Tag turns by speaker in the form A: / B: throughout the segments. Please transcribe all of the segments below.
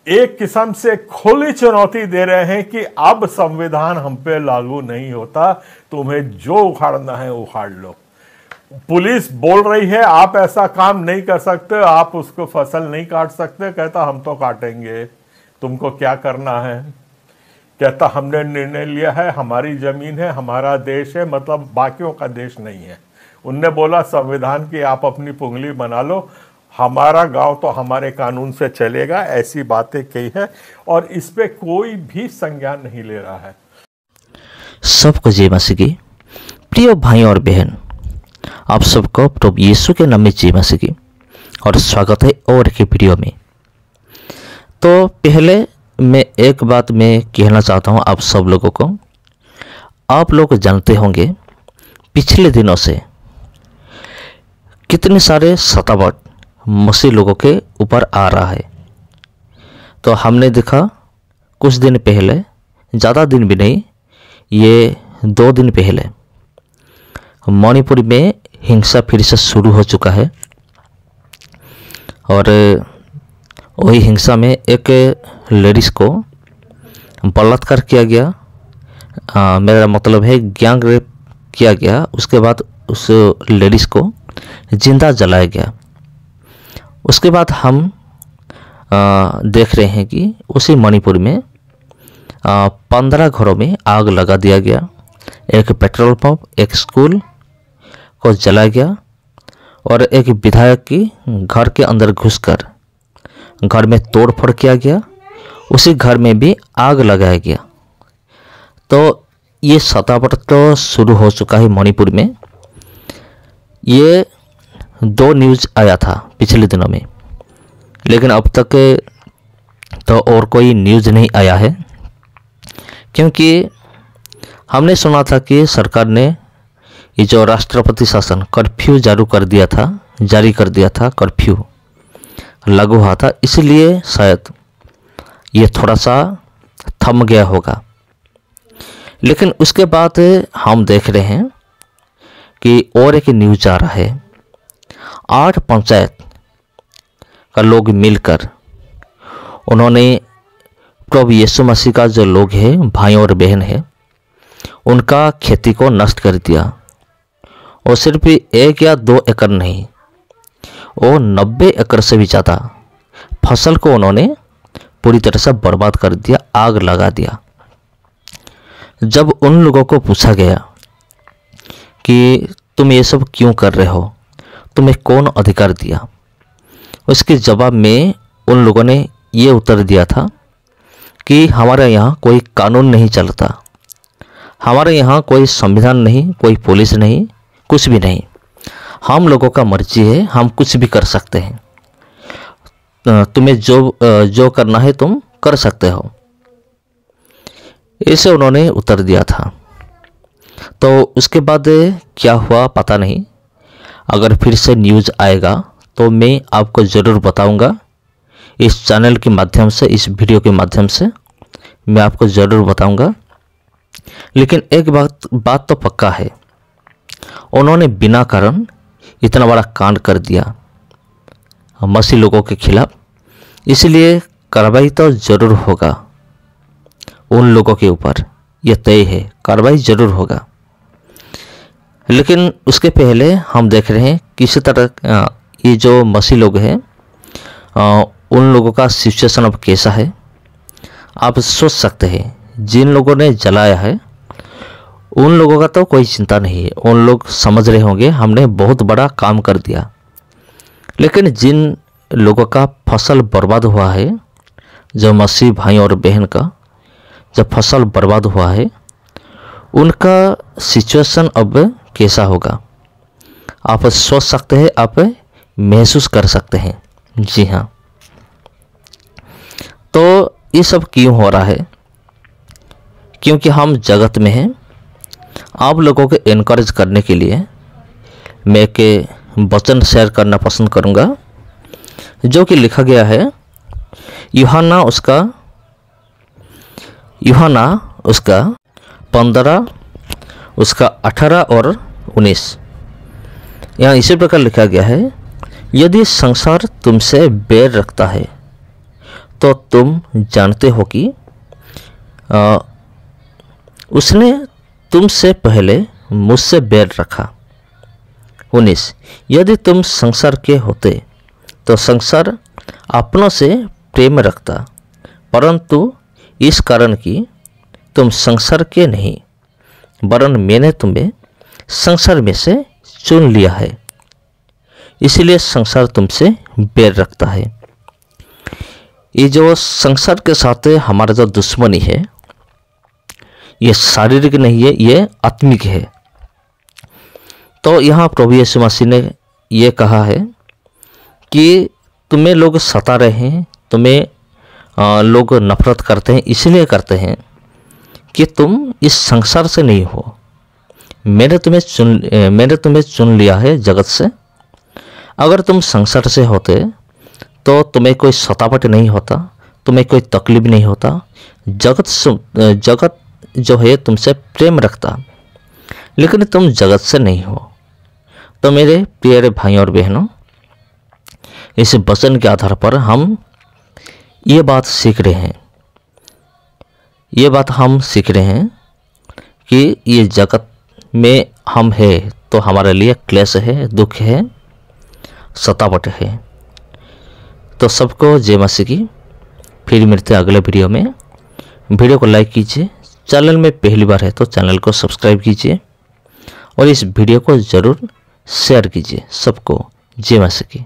A: एक किस्म से खुली चुनौती दे रहे हैं कि अब संविधान हम पे लागू नहीं होता, तुम्हें जो उखाड़ना है उखाड़ लो। पुलिस बोल रही है आप ऐसा काम नहीं कर सकते, आप उसको फसल नहीं काट सकते। कहता हम तो काटेंगे, तुमको क्या करना है। कहता हमने निर्णय लिया है, हमारी जमीन है, हमारा देश है, मतलब बाकियों का देश नहीं है। उनने बोला संविधान की आप अपनी पुंगली बना लो, हमारा गांव तो हमारे कानून से चलेगा। ऐसी बातें कही है और इस पे कोई भी संज्ञान नहीं ले रहा है।
B: सबको जय मसीह की। प्रिय भाई और बहन, आप सबको प्रभु यीशु के नाम में जय मसीह की और स्वागत है और एक वीडियो में। तो पहले मैं एक बात मैं कहना चाहता हूं आप सब लोगों को। आप लोग जानते होंगे पिछले दिनों से कितने सारे सतावट मसीह लोगों के ऊपर आ रहा है। तो हमने देखा कुछ दिन पहले, ज़्यादा दिन भी नहीं, ये 2 दिन पहले मणिपुर में हिंसा फिर से शुरू हो चुका है। और वही हिंसा में एक लेडीज़ को बलात्कार किया गया। मेरा मतलब है गैंग रेप किया गया। उसके बाद उस लेडीज़ को जिंदा जलाया गया। उसके बाद हम देख रहे हैं कि उसी मणिपुर में 15 घरों में आग लगा दिया गया। एक पेट्रोल पंप, एक स्कूल को जलाया गया और एक विधायक की घर के अंदर घुसकर घर में तोड़फोड़ किया गया। उसी घर में भी आग लगाया गया। तो ये सतावट तो शुरू हो चुका है मणिपुर में। ये 2 न्यूज़ आया था पिछले दिनों में, लेकिन अब तक तो और कोई न्यूज़ नहीं आया है। क्योंकि हमने सुना था कि सरकार ने ये जो राष्ट्रपति शासन कर्फ्यू जारी कर दिया था, कर्फ्यू लागू हुआ था, इसलिए शायद ये थोड़ा सा थम गया होगा। लेकिन उसके बाद हम देख रहे हैं कि और एक न्यूज़ आ रहा है। 8 पंचायत का लोग मिलकर उन्होंने प्रभु यीशु मसीह का जो लोग हैं, भाई और बहन है, उनका खेती को नष्ट कर दिया। और सिर्फ 1 या 2 एकड़ नहीं, वो 90 एकड़ से भी ज़्यादा फसल को उन्होंने पूरी तरह से बर्बाद कर दिया, आग लगा दिया। जब उन लोगों को पूछा गया कि तुम ये सब क्यों कर रहे हो, तुम्हें कौन अधिकार दिया, उसके जवाब में उन लोगों ने ये उत्तर दिया था कि हमारे यहाँ कोई कानून नहीं चलता, हमारे यहाँ कोई संविधान नहीं, कोई पुलिस नहीं, कुछ भी नहीं। हम लोगों का मर्जी है, हम कुछ भी कर सकते हैं। तुम्हें जो करना है तुम कर सकते हो, ऐसे उन्होंने उत्तर दिया था। तो उसके बाद क्या हुआ पता नहीं। अगर फिर से न्यूज़ आएगा तो मैं आपको ज़रूर बताऊंगा। इस चैनल के माध्यम से, इस वीडियो के माध्यम से मैं आपको ज़रूर बताऊंगा। लेकिन एक बात तो पक्का है, उन्होंने बिना कारण इतना बड़ा कांड कर दिया मसीह लोगों के खिलाफ, इसलिए कार्रवाई तो ज़रूर होगा उन लोगों के ऊपर। यह तय है, कार्रवाई ज़रूर होगा। लेकिन उसके पहले हम देख रहे हैं किसी तरह ये जो मसीह लोग हैं, उन लोगों का सिचुएशन अब कैसा है। आप सोच सकते हैं, जिन लोगों ने जलाया है उन लोगों का तो कोई चिंता नहीं है। उन लोग समझ रहे होंगे हमने बहुत बड़ा काम कर दिया। लेकिन जिन लोगों का फसल बर्बाद हुआ है, जो मसीह भाई और बहन का जब फसल बर्बाद हुआ है, उनका सिचुएशन अब कैसा होगा आप सोच सकते हैं, आप महसूस कर सकते हैं। जी हाँ। तो ये सब क्यों हो रहा है? क्योंकि हम जगत में हैं। आप लोगों को एनकरेज करने के लिए मैं एक वचन शेयर करना पसंद करूंगा, जो कि लिखा गया है यूहन्ना उसका 15 उसका 18 और 19। यहाँ इसी प्रकार लिखा गया है, यदि संसार तुमसे बैर रखता है तो तुम जानते हो कि उसने तुमसे पहले मुझसे बैर रखा। 19 यदि तुम संसार के होते तो संसार अपनों से प्रेम रखता, परंतु इस कारण कि तुम संसार के नहीं, वरन मैंने तुम्हें संसार में से चुन लिया है, इसलिए संसार तुमसे बैर रखता है। ये जो संसार के साथ हमारा जो दुश्मनी है, ये शारीरिक नहीं है, ये आत्मिक है। तो यहाँ प्रभु यीशु मसीह ने ये कहा है कि तुम्हें लोग सता रहे हैं, तुम्हें लोग नफरत करते हैं, इसलिए करते हैं कि तुम इस संसार से नहीं हो। मैंने तुम्हें चुन लिया है जगत से। अगर तुम संसार से होते तो तुम्हें कोई सतावट नहीं होता, तुम्हें कोई तकलीफ नहीं होता। जगत जो है तुमसे प्रेम रखता, लेकिन तुम जगत से नहीं हो। तो मेरे प्यारे भाई और बहनों, इस वचन के आधार पर हम ये बात सीख रहे हैं कि ये जगत में हम है तो हमारे लिए क्लेश है, दुख है, सतावट है। तो सबको जय मसीह की। फिर मिलते हैं अगले वीडियो में। वीडियो को लाइक कीजिए, चैनल में पहली बार है तो चैनल को सब्सक्राइब कीजिए और इस वीडियो को ज़रूर शेयर कीजिए। सबको जय मसीह की।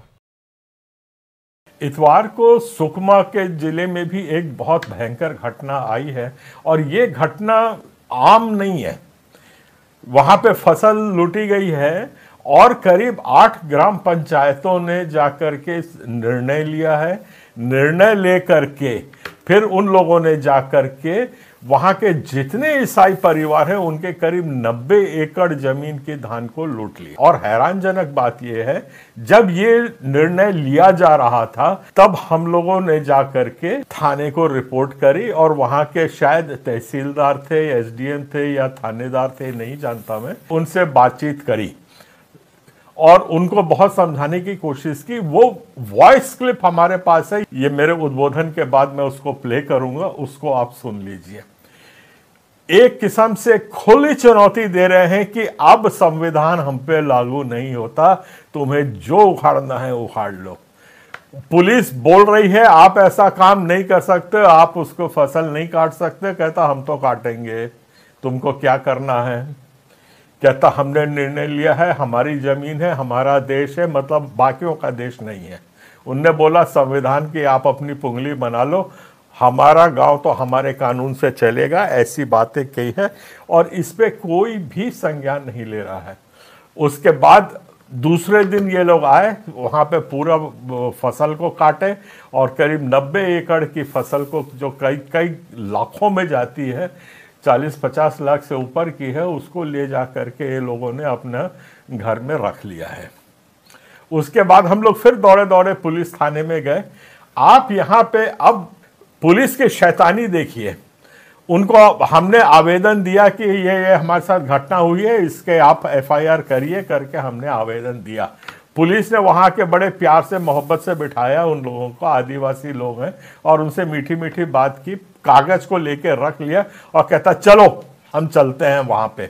A: इतवार को सुकमा के जिले में भी एक बहुत भयंकर घटना आई है और ये घटना आम नहीं है। वहां पे फसल लूटी गई है और करीब 8 ग्राम पंचायतों ने जाकर के निर्णय लिया है। निर्णय लेकर के फिर उन लोगों ने जाकर के वहां के जितने ईसाई परिवार हैं उनके करीब 90 एकड़ जमीन के धान को लूट लिया। और हैरानजनक बात यह है, जब ये निर्णय लिया जा रहा था तब हम लोगों ने जाकर के थाने को रिपोर्ट करी और वहां के शायद तहसीलदार थे, एसडीएम थे या थानेदार थे, नहीं जानता मैं, उनसे बातचीत करी और उनको बहुत समझाने की कोशिश की। वो वॉइस क्लिप हमारे पास है, ये मेरे उद्बोधन के बाद मैं उसको प्ले करूंगा, उसको आप सुन लीजिए। एक किस्म से खुली चुनौती दे रहे हैं कि अब संविधान हम पे लागू नहीं होता, तुम्हें जो उखाड़ना है उखाड़ लो। पुलिस बोल रही है आप ऐसा काम नहीं कर सकते, आप उसको फसल नहीं काट सकते। कहता हम तो काटेंगे, तुमको क्या करना है। कहता हमने निर्णय लिया है, हमारी जमीन है, हमारा देश है, मतलब बाकियों का देश नहीं है। उनने बोला संविधान की आप अपनी पुंगली बना लो, हमारा गांव तो हमारे कानून से चलेगा, ऐसी बातें कही है और इस पे कोई भी संज्ञान नहीं ले रहा है। उसके बाद दूसरे दिन ये लोग आए, वहां पे पूरा फसल को काटे और करीब 90 एकड़ की फसल को, जो कई लाखों में जाती है, 40-50 लाख से ऊपर की है, उसको ले जा करके ये लोगों ने अपना घर में रख लिया है। उसके बाद हम लोग फिर दौड़े दौड़े पुलिस थाने में गए। आप यहाँ पे अब पुलिस की शैतानी देखिए। उनको हमने आवेदन दिया कि ये हमारे साथ घटना हुई है, इसके आप एफआईआर करिए करके हमने आवेदन दिया। पुलिस ने वहाँ के बड़े प्यार से मोहब्बत से बिठाया उन लोगों को, आदिवासी लोग हैं, और उनसे मीठी मीठी बात की, कागज को लेके रख लिया और कहता चलो हम चलते हैं वहाँ पे।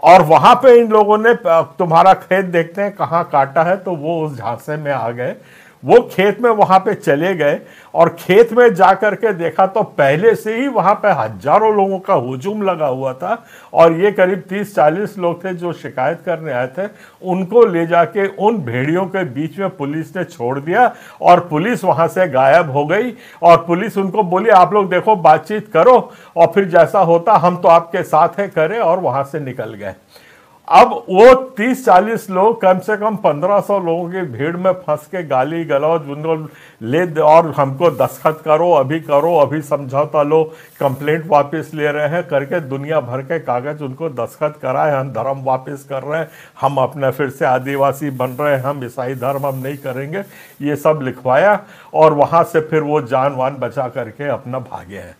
A: और वहाँ पे इन लोगों ने तुम्हारा खेत देखते हैं कहाँ काटा है, तो वो उस झांसे में आ गए। वो खेत में वहां पे चले गए और खेत में जाकर के देखा तो पहले से ही वहां पे हजारों लोगों का हुजूम लगा हुआ था और ये करीब 30-40 लोग थे जो शिकायत करने आए थे। उनको ले जाके उन भेड़ियों के बीच में पुलिस ने छोड़ दिया और पुलिस वहां से गायब हो गई। और पुलिस उनको बोली आप लोग देखो, बातचीत करो और फिर जैसा होता हम तो आपके साथ है करें, और वहां से निकल गए। अब वो 30-40 लोग कम से कम 1500 लोगों की भीड़ में फंस के गाली गलौज उनको ले और हमको दस्तखत करो, अभी करो, अभी समझौता लो, कंप्लेंट वापस ले रहे हैं करके दुनिया भर के कागज उनको दस्तखत कराए। हम धर्म वापस कर रहे हैं, हम अपना फिर से आदिवासी बन रहे हैं, हम ईसाई धर्म हम नहीं करेंगे, ये सब लिखवाया और वहाँ से फिर वो जान वान बचा करके अपना भागे हैं।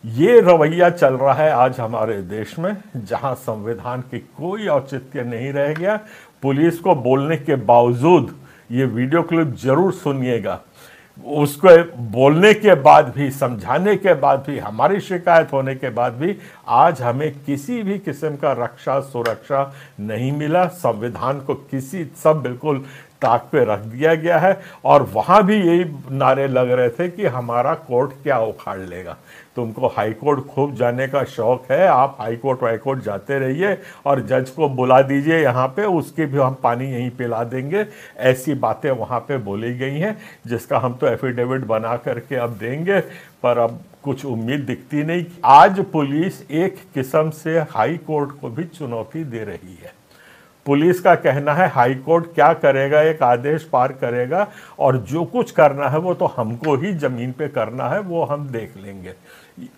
A: ये रवैया चल रहा है आज हमारे देश में, जहां संविधान की कोई औचित्य नहीं रह गया। पुलिस को बोलने के बावजूद, ये वीडियो क्लिप जरूर सुनिएगा, उसको बोलने के बाद भी, समझाने के बाद भी, हमारी शिकायत होने के बाद भी आज हमें किसी भी किस्म का रक्षा सुरक्षा नहीं मिला। संविधान को सब बिल्कुल ताक पे रख दिया गया है। और वहां भी यही नारे लग रहे थे कि हमारा कोर्ट क्या उखाड़ लेगा। तुमको हाई कोर्ट खूब जाने का शौक है, आप हाई कोर्ट वाई कोर्ट जाते रहिए और जज को बुला दीजिए यहाँ पे, उसके भी हम पानी यहीं पिला देंगे। ऐसी बातें वहाँ पे बोली गई हैं जिसका हम तो एफिडेविट बना करके अब देंगे, पर अब कुछ उम्मीद दिखती नहीं। आज पुलिस एक किस्म से हाई कोर्ट को भी चुनौती दे रही है। पुलिस का कहना है हाई कोर्ट क्या करेगा, एक आदेश पार करेगा और जो कुछ करना है वो तो हमको ही जमीन पे करना है, वो हम देख लेंगे।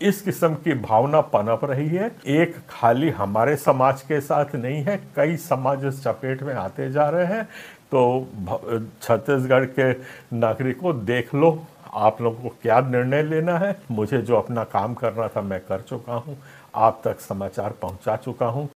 A: इस किस्म की भावना पनप रही है। एक खाली हमारे समाज के साथ नहीं है, कई समाज इस चपेट में आते जा रहे हैं। तो छत्तीसगढ़ के नागरिकों देख लो आप लोगों को क्या निर्णय लेना है। मुझे जो अपना काम करना था मैं कर चुका हूं, आप तक समाचार पहुंचा चुका हूं।